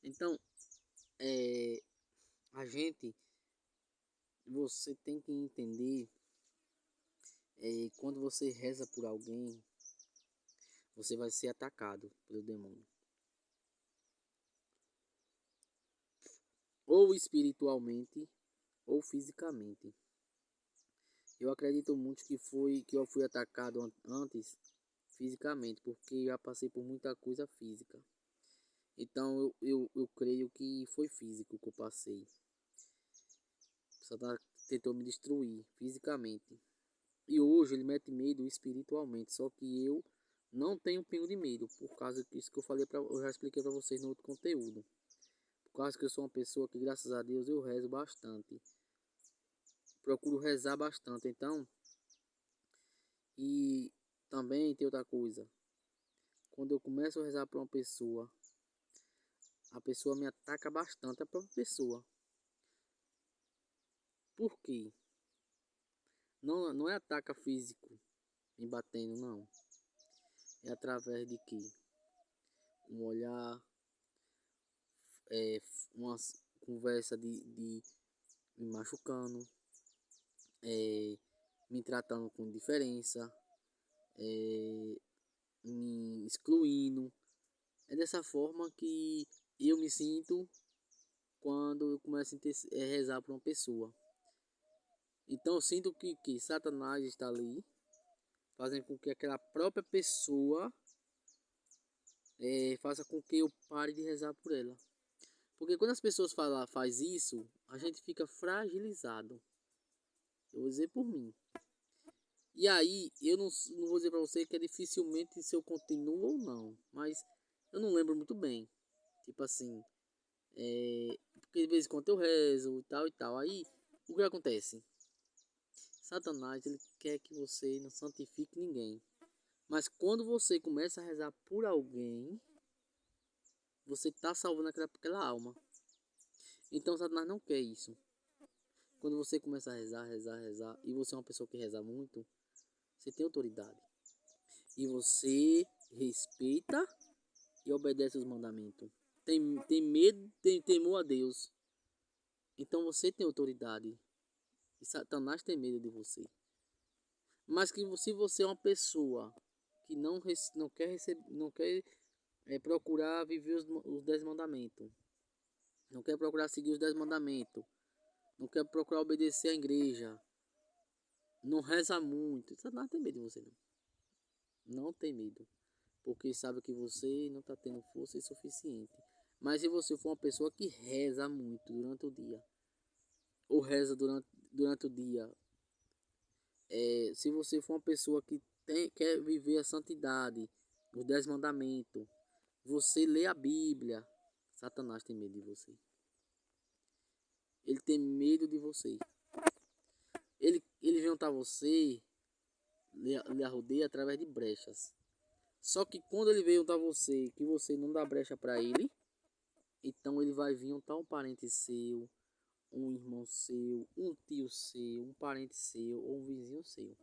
Então, a gente, você tem que entender, quando você reza por alguém, você vai ser atacado pelo demônio. Ou espiritualmente, ou fisicamente. Eu acredito muito que eu fui atacado antes fisicamente, porque já passei por muita coisa física. Então eu creio que foi físico que eu passei. Satanás tentou me destruir fisicamente. E hoje ele mete medo espiritualmente. Só que eu não tenho pingo de medo. Por causa disso que eu falei, eu já expliquei para vocês no outro conteúdo. Por causa que eu sou uma pessoa que, graças a Deus, eu rezo bastante. Procuro rezar bastante. Então, e também tem outra coisa. Quando eu começo a rezar para uma pessoa, a pessoa me ataca bastante, a própria pessoa. Por quê? Não é ataque físico, me batendo, não. É através de quê? Um olhar, uma conversa de me machucando, me tratando com diferença, me excluindo. É dessa forma que eu me sinto quando eu começo a rezar para uma pessoa. Então eu sinto que Satanás está ali, fazendo com que aquela própria pessoa faça com que eu pare de rezar por ela. Porque quando as pessoas faz isso, a gente fica fragilizado. Eu vou dizer por mim. E aí, eu não vou dizer pra você que é dificilmente se eu continuo ou não. Mas eu não lembro muito bem. Tipo assim, porque de vez em quando eu rezo e tal e tal. Aí, o que acontece? Satanás, ele quer que você não santifique ninguém. Mas quando você começa a rezar por alguém, você está salvando aquela alma. Então Satanás não quer isso. Quando você começa a rezar, e você é uma pessoa que reza muito, você tem autoridade. E você respeita e obedece os mandamentos. Tem medo, tem temor a Deus. Então você tem autoridade. E Satanás tem medo de você. Mas que se você é uma pessoa que não quer receber, não quer procurar viver os 10 mandamentos, não quer procurar seguir os 10 mandamentos, não quer procurar obedecer à igreja, não reza muito, Satanás tem medo de você, não. Não tem medo, porque sabe que você não está tendo força suficiente. Mas se você for uma pessoa que reza muito durante o dia, ou reza durante o dia, se você for uma pessoa que quer viver a santidade, os 10 mandamentos, você lê a Bíblia, Satanás tem medo de você. Ele tem medo de você. Ele vem juntar você, lhe arrodeia através de brechas. Só que quando ele veio juntar você, que você não dá brecha para ele, então ele vai vir juntar um parente seu, um irmão seu, um tio seu, um parente seu ou um vizinho seu.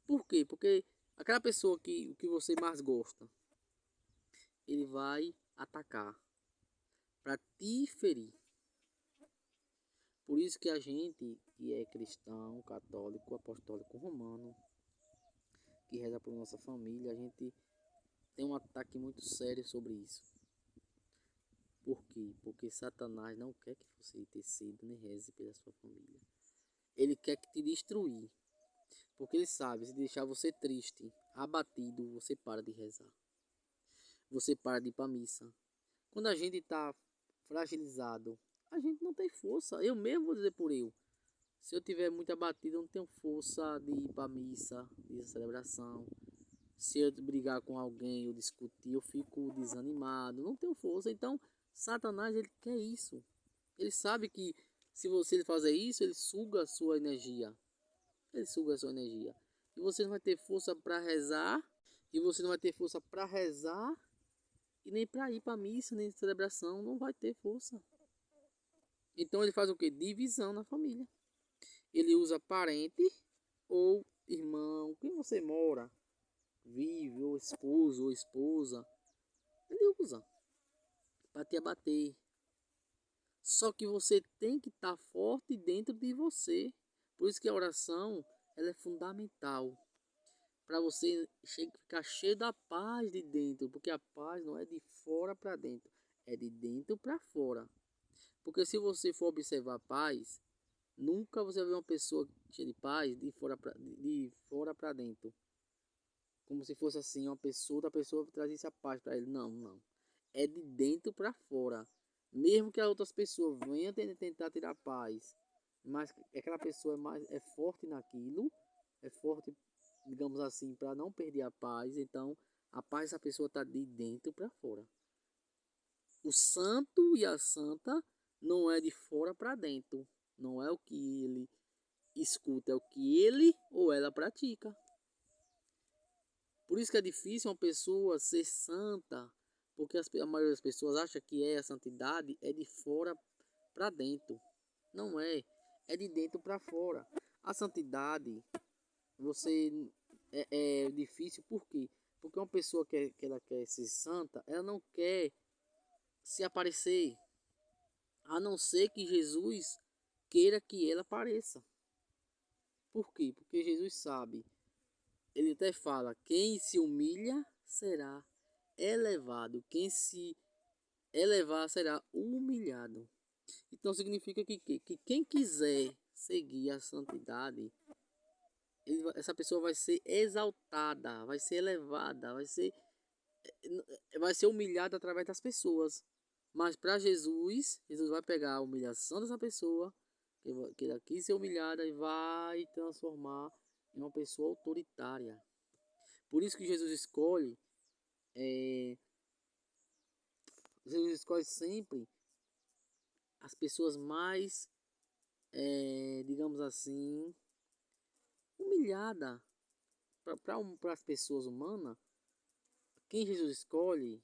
Por quê? Porque aquela pessoa que você mais gosta, ele vai atacar para te ferir. Por isso que a gente que é cristão, católico, apostólico, romano, que reza por nossa família, a gente tem um ataque muito sério sobre isso. Por quê? Porque Satanás não quer que você interceda nem reze pela sua família. Ele quer que te destruir. Porque ele sabe, se deixar você triste, abatido, você para de rezar. Você para de ir para missa. Quando a gente está fragilizado, a gente não tem força. Eu mesmo vou dizer por eu. Se eu tiver muito abatido, eu não tenho força de ir para missa, de celebração. Se eu brigar com alguém, eu discutir, eu fico desanimado, não tenho força. Então, Satanás, ele quer isso. Ele sabe que se você fazer isso, ele suga a sua energia. Ele suga a sua energia. E você não vai ter força para rezar. E você não vai ter força para rezar. E nem para ir para missa, nem celebração. Não vai ter força. Então ele faz o que? Divisão na família. Ele usa parente ou irmão. Quem você mora, vive, ou esposo ou esposa. Ele usa. para te abater. Só que você tem que estar forte dentro de você. Por isso que a oração ela é fundamental. Para você ficar cheio da paz de dentro. Porque a paz não é de fora para dentro. É de dentro para fora. Porque se você for observar a paz, nunca você vai ver uma pessoa cheia de paz de fora para dentro. Como se fosse assim, uma pessoa, outra pessoa trazesse a paz para ele. Não, não. É de dentro para fora. Mesmo que as outras pessoas venham tentar tirar a paz, mas aquela pessoa é forte naquilo, é forte, digamos assim, para não perder a paz. Então, a paz dessa pessoa está de dentro para fora. O santo e a santa não é de fora para dentro. Não é o que ele escuta, é o que ele ou ela pratica. Por isso que é difícil uma pessoa ser santa, porque a maioria das pessoas acha que a santidade é de fora para dentro. Não é, é de dentro para fora. A santidade, você é difícil por quê? Porque uma pessoa que ela quer ser santa, ela não quer se aparecer, a não ser que Jesus queira que ela apareça. Por quê? Porque Jesus sabe. Ele até fala: quem se humilha será elevado, quem se elevar será humilhado. Então significa que quem quiser seguir a santidade, essa pessoa vai ser exaltada, vai ser elevada, vai ser humilhada através das pessoas. Mas para Jesus, Jesus vai pegar a humilhação dessa pessoa, que ela quis ser humilhada, e vai transformar em uma pessoa autoritária. Por isso que Jesus escolhe sempre as pessoas mais, digamos assim, humilhadas. Para as pessoas humanas, quem Jesus escolhe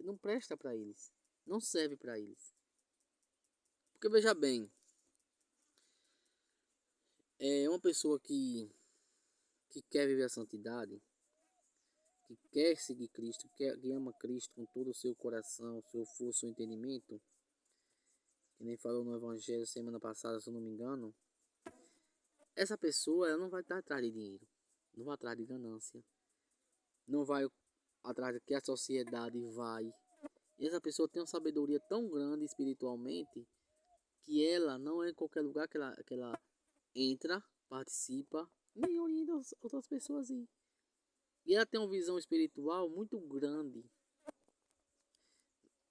não presta para eles, não serve para eles. Porque veja bem, uma pessoa que quer viver a santidade, que quer seguir Cristo, que ama Cristo com todo o seu coração, seu força, seu entendimento, que nem falou no Evangelho semana passada, se eu não me engano, essa pessoa ela não vai estar atrás de dinheiro, não vai atrás de ganância, não vai atrás do que a sociedade vai. E essa pessoa tem uma sabedoria tão grande espiritualmente que ela não é em qualquer lugar que ela entra, participa, nem orienta outras pessoas aí. E ela tem uma visão espiritual muito grande.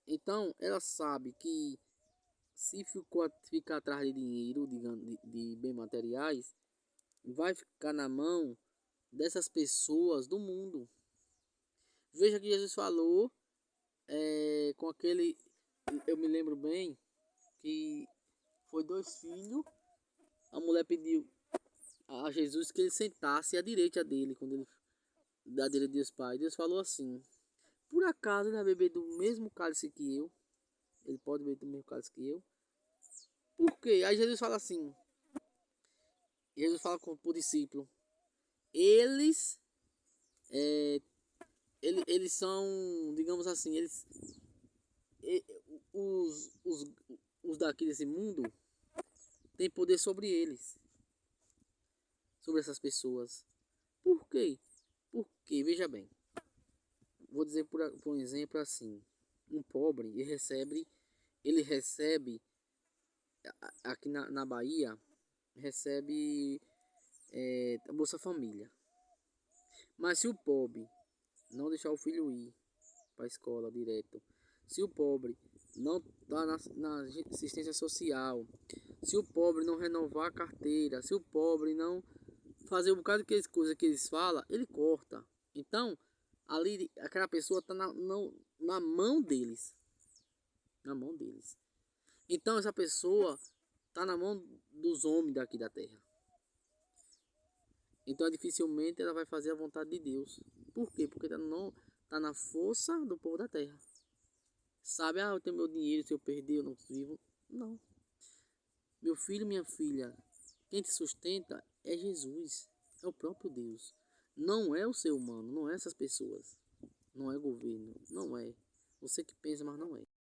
Então, ela sabe que se ficar atrás de dinheiro, de bens materiais, vai ficar na mão dessas pessoas do mundo. Veja que Jesus falou com aquele, eu me lembro bem, que foi 2 filhos, a mulher pediu a Jesus que ele sentasse à direita dele, quando ele da direita de Deus Pai. Deus falou assim: por acaso ele vai beber do mesmo cálice que eu? Ele pode beber do mesmo cálice que eu? Por quê? Aí Jesus fala assim, Jesus fala com o discípulo, eles eles são, digamos assim, e- os, os, os daqui desse mundo têm poder sobre eles, sobre essas pessoas. Por quê? Porque, veja bem, vou dizer por um exemplo assim, um pobre, ele recebe aqui na Bahia, recebe a Bolsa Família. Mas se o pobre não deixar o filho ir para a escola direto, se o pobre não está na assistência social, se o pobre não renovar a carteira, se o pobre não fazer um bocado de coisa que eles falam, ele corta. Então, ali aquela pessoa está na mão deles. Na mão deles. Então, essa pessoa está na mão dos homens daqui da terra. Então, dificilmente ela vai fazer a vontade de Deus. Por quê? Porque tá na força do povo da terra. Sabe, eu tenho meu dinheiro, se eu perder, eu não vivo. Não. Meu filho, minha filha, quem te sustenta é Jesus. É o próprio Deus. Não é o ser humano, não é essas pessoas. Não é governo, não é. Você que pensa, mas não é.